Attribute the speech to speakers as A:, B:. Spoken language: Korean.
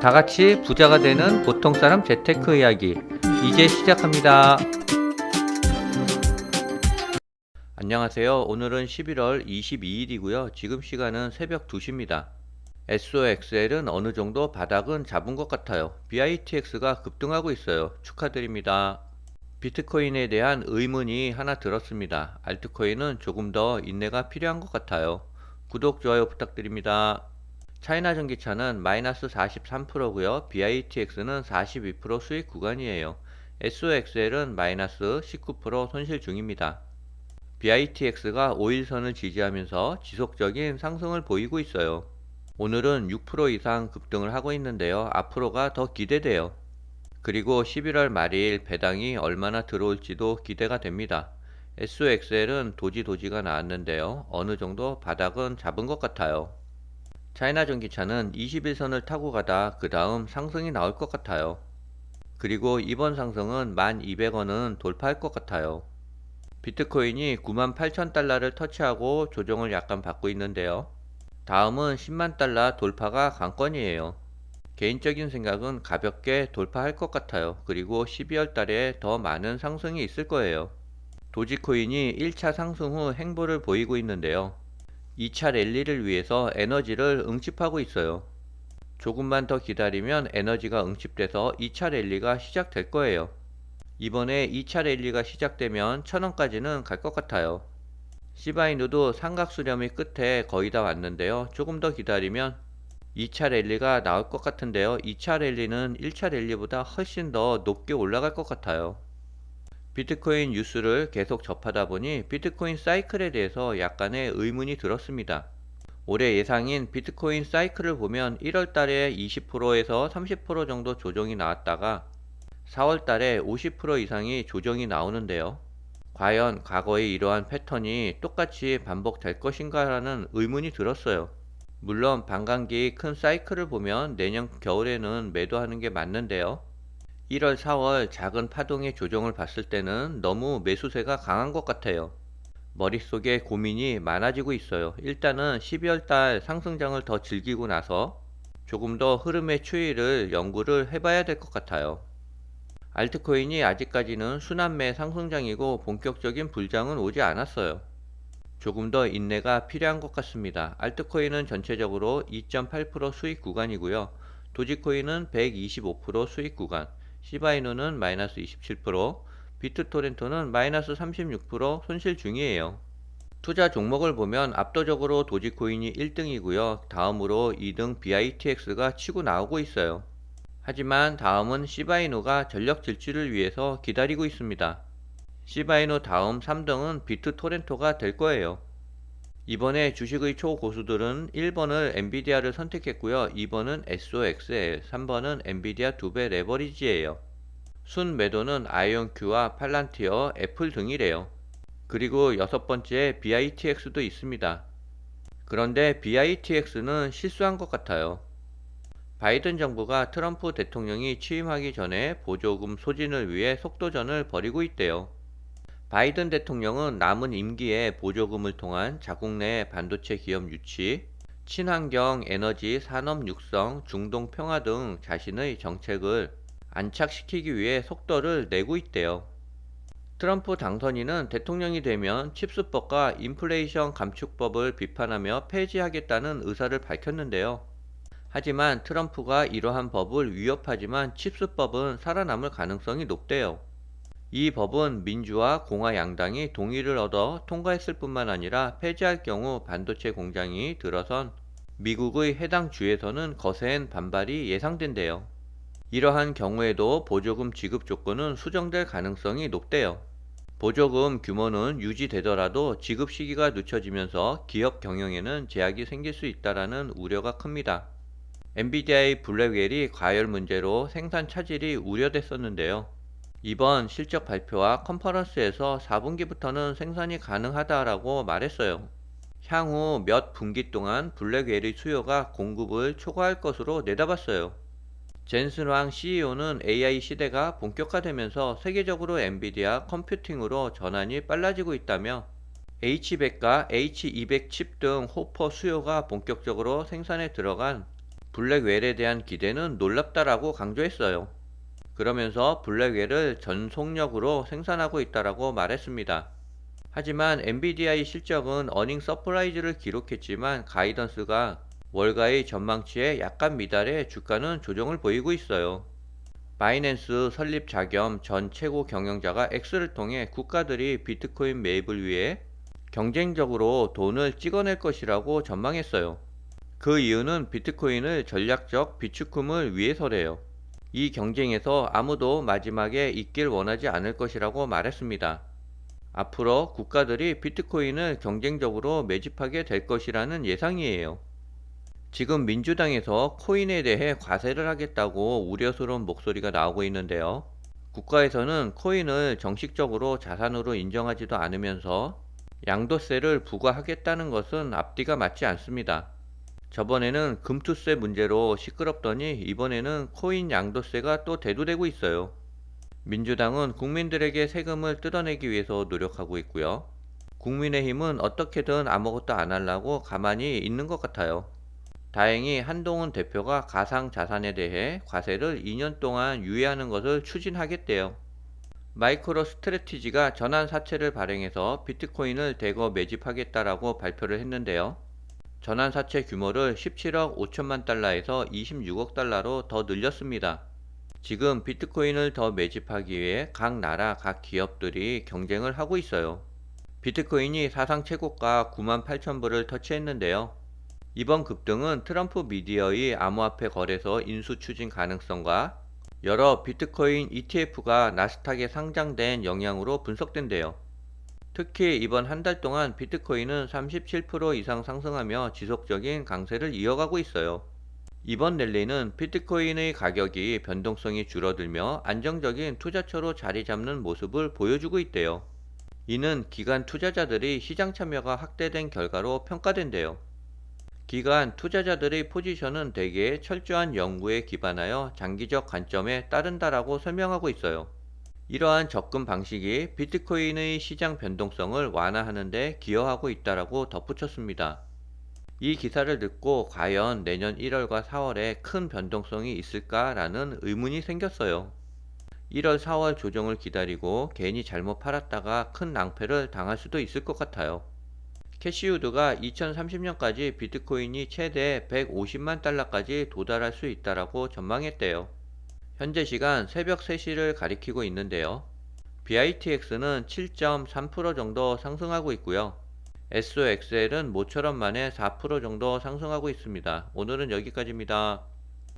A: 다 같이 부자가 되는 보통 사람 재테크 이야기 이제 시작합니다. 안녕하세요. 오늘은 11월 22일이고요. 지금 시간은 새벽 2시입니다. SOXL은 어느 정도 바닥은 잡은 것 같아요. BITX가 급등하고 있어요. 축하드립니다. 비트코인에 대한 의문이 하나 들었습니다. 알트코인은 조금 더 인내가 필요한 것 같아요. 구독, 좋아요 부탁드립니다. 차이나 전기차는 마이너스 43%고요. BITX는 42% 수익 구간이에요. SOXL은 마이너스 19% 손실 중입니다. BITX가 5일선을 지지하면서 지속적인 상승을 보이고 있어요. 오늘은 6% 이상 급등을 하고 있는데요. 앞으로가 더 기대돼요. 그리고 11월 말일 배당이 얼마나 들어올지도 기대가 됩니다. SOXL은 도지가 나왔는데요. 어느 정도 바닥은 잡은 것 같아요. 차이나 전기차는 21선을 타고 가다 그 다음 상승이 나올 것 같아요. 그리고 이번 상승은 1200원은 돌파할 것 같아요. 비트코인이 98,000달러를 터치하고 조정을 약간 받고 있는데요. 다음은 10만 달러 돌파가 관건이에요. 개인적인 생각은 가볍게 돌파할 것 같아요. 그리고 12월 달에 더 많은 상승이 있을 거예요. 도지코인이 1차 상승 후 행보를 보이고 있는데요. 2차 랠리를 위해서 에너지를 응집하고 있어요. 조금만 더 기다리면 에너지가 응집돼서 2차 랠리가 시작될 거예요. 이번에 2차 랠리가 시작되면 1000원까지는 갈 것 같아요. 시바이누도 삼각 수렴이 끝에 거의 다 왔는데요. 조금 더 기다리면 2차 랠리가 나올 것 같은데요. 2차 랠리는 1차 랠리보다 훨씬 더 높게 올라갈 것 같아요. 비트코인 뉴스를 계속 접하다 보니 비트코인 사이클에 대해서 약간의 의문이 들었습니다. 올해 예상인 비트코인 사이클을 보면 1월 달에 20%에서 30% 정도 조정이 나왔다가 4월 달에 50% 이상이 조정이 나오는데요. 과연 과거의 이러한 패턴이 똑같이 반복될 것인가라는 의문이 들었어요. 물론 반감기 큰 사이클을 보면 내년 겨울에는 매도하는 게 맞는데요. 1월, 4월 작은 파동의 조정을 봤을 때는 너무 매수세가 강한 것 같아요. 머릿속에 고민이 많아지고 있어요. 일단은 12월 달 상승장을 더 즐기고 나서 조금 더 흐름의 추이를 연구를 해봐야 될 것 같아요. 알트코인이 아직까지는 순환매 상승장이고 본격적인 불장은 오지 않았어요. 조금 더 인내가 필요한 것 같습니다. 알트코인은 전체적으로 2.8% 수익 구간이고요. 도지코인은 125% 수익 구간, 시바이누는 마이너스 27%, 비트토렌토는 마이너스 36% 손실 중이에요. 투자 종목을 보면 압도적으로 도지코인이 1등이고요. 다음으로 2등 BITX가 치고 나오고 있어요. 하지만 다음은 시바이누가 전력 질주를 위해서 기다리고 있습니다. 시바이누 다음 3등은 비트토렌토가 될 거예요. 이번에 주식의 초고수들은 1번을 엔비디아를 선택했고요. 2번은 SOXL, 3번은 엔비디아 2배 레버리지예요. 순 매도는 아이온큐와 팔란티어, 애플 등이래요. 그리고 여섯 번째 BITX도 있습니다. 그런데 BITX는 실수한 것 같아요. 바이든 정부가 트럼프 대통령이 취임하기 전에 보조금 소진을 위해 속도전을 벌이고 있대요. 바이든 대통령은 남은 임기에 보조금을 통한 자국 내 반도체 기업 유치, 친환경 에너지 산업 육성, 중동 평화 등 자신의 정책을 안착시키기 위해 속도를 내고 있대요. 트럼프 당선인은 대통령이 되면 칩스법과 인플레이션 감축법을 비판하며 폐지하겠다는 의사를 밝혔는데요. 하지만 트럼프가 이러한 법을 위협하지만 칩스법은 살아남을 가능성이 높대요. 이 법은 민주와 공화 양당이 동의를 얻어 통과했을 뿐만 아니라 폐지할 경우 반도체 공장이 들어선 미국의 해당 주에서는 거센 반발이 예상된대요. 이러한 경우에도 보조금 지급 조건은 수정될 가능성이 높대요. 보조금 규모는 유지되더라도 지급 시기가 늦춰지면서 기업 경영에는 제약이 생길 수 있다는 우려가 큽니다. 엔비디아의 블랙웰이 과열 문제로 생산 차질이 우려됐었는데요. 이번 실적 발표와 컨퍼런스에서 4분기부터는 생산이 가능하다라고 말했어요. 향후 몇 분기 동안 블랙웰의 수요가 공급을 초과할 것으로 내다봤어요. 젠슨 황 CEO는 AI 시대가 본격화되면서 세계적으로 엔비디아 컴퓨팅으로 전환이 빨라지고 있다며 H100과 H200 칩 등 호퍼 수요가 본격적으로 생산에 들어간 블랙웰에 대한 기대는 놀랍다라고 강조했어요. 그러면서 블랙웰을 전 속력으로 생산하고 있다라고 말했습니다. 하지만 엔비디아의 실적은 어닝 서프라이즈를 기록했지만 가이던스가 월가의 전망치에 약간 미달해 주가는 조정을 보이고 있어요. 바이낸스 설립 자겸 전 최고 경영자가 X를 통해 국가들이 비트코인 매입을 위해 경쟁적으로 돈을 찍어낼 것이라고 전망했어요. 그 이유는 비트코인을 전략적 비축금을 위해서래요. 이 경쟁에서 아무도 마지막에 있길 원하지 않을 것이라고 말했습니다. 앞으로 국가들이 비트코인을 경쟁적으로 매집하게 될 것이라는 예상이에요. 지금 민주당에서 코인에 대해 과세를 하겠다고 우려스러운 목소리가 나오고 있는데요. 국가에서는 코인을 정식적으로 자산으로 인정하지도 않으면서 양도세를 부과하겠다는 것은 앞뒤가 맞지 않습니다. 저번에는 금투세 문제로 시끄럽더니 이번에는 코인 양도세가 또 대두되고 있어요. 민주당은 국민들에게 세금을 뜯어내기 위해서 노력하고 있고요. 국민의힘은 어떻게든 아무것도 안 하려고 가만히 있는 것 같아요. 다행히 한동훈 대표가 가상자산에 대해 과세를 2년 동안 유예하는 것을 추진하겠대요. 마이크로 스트래티지가 전환사채를 발행해서 비트코인을 대거 매집하겠다라고 발표를 했는데요. 전환사채 규모를 17억 5천만 달러에서 26억 달러로 더 늘렸습니다. 지금 비트코인을 더 매집하기 위해 각 나라, 각 기업들이 경쟁을 하고 있어요. 비트코인이 사상 최고가 9만 8천 불을 터치했는데요. 이번 급등은 트럼프 미디어의 암호화폐 거래소 인수 추진 가능성과 여러 비트코인 ETF가 나스닥에 상장된 영향으로 분석된대요. 특히 이번 한 달 동안 비트코인은 37% 이상 상승하며 지속적인 강세를 이어가고 있어요. 이번 랠리는 비트코인의 가격이 변동성이 줄어들며 안정적인 투자처로 자리 잡는 모습을 보여주고 있대요. 이는 기관 투자자들의 시장 참여가 확대된 결과로 평가된대요. 기관 투자자들의 포지션은 대개 철저한 연구에 기반하여 장기적 관점에 따른다라고 설명하고 있어요. 이러한 접근 방식이 비트코인의 시장 변동성을 완화하는 데 기여하고 있다라고 덧붙였습니다. 이 기사를 듣고 과연 내년 1월과 4월에 큰 변동성이 있을까라는 의문이 생겼어요. 1월, 4월 조정을 기다리고 괜히 잘못 팔았다가 큰 낭패를 당할 수도 있을 것 같아요. 캐시우드가 2030년까지 비트코인이 최대 150만 달러까지 도달할 수 있다라고 전망했대요. 현재 시간 새벽 3시를 가리키고 있는데요. BITX는 7.3% 정도 상승하고 있고요. SOXL은 모처럼 만에 4% 정도 상승하고 있습니다. 오늘은 여기까지입니다.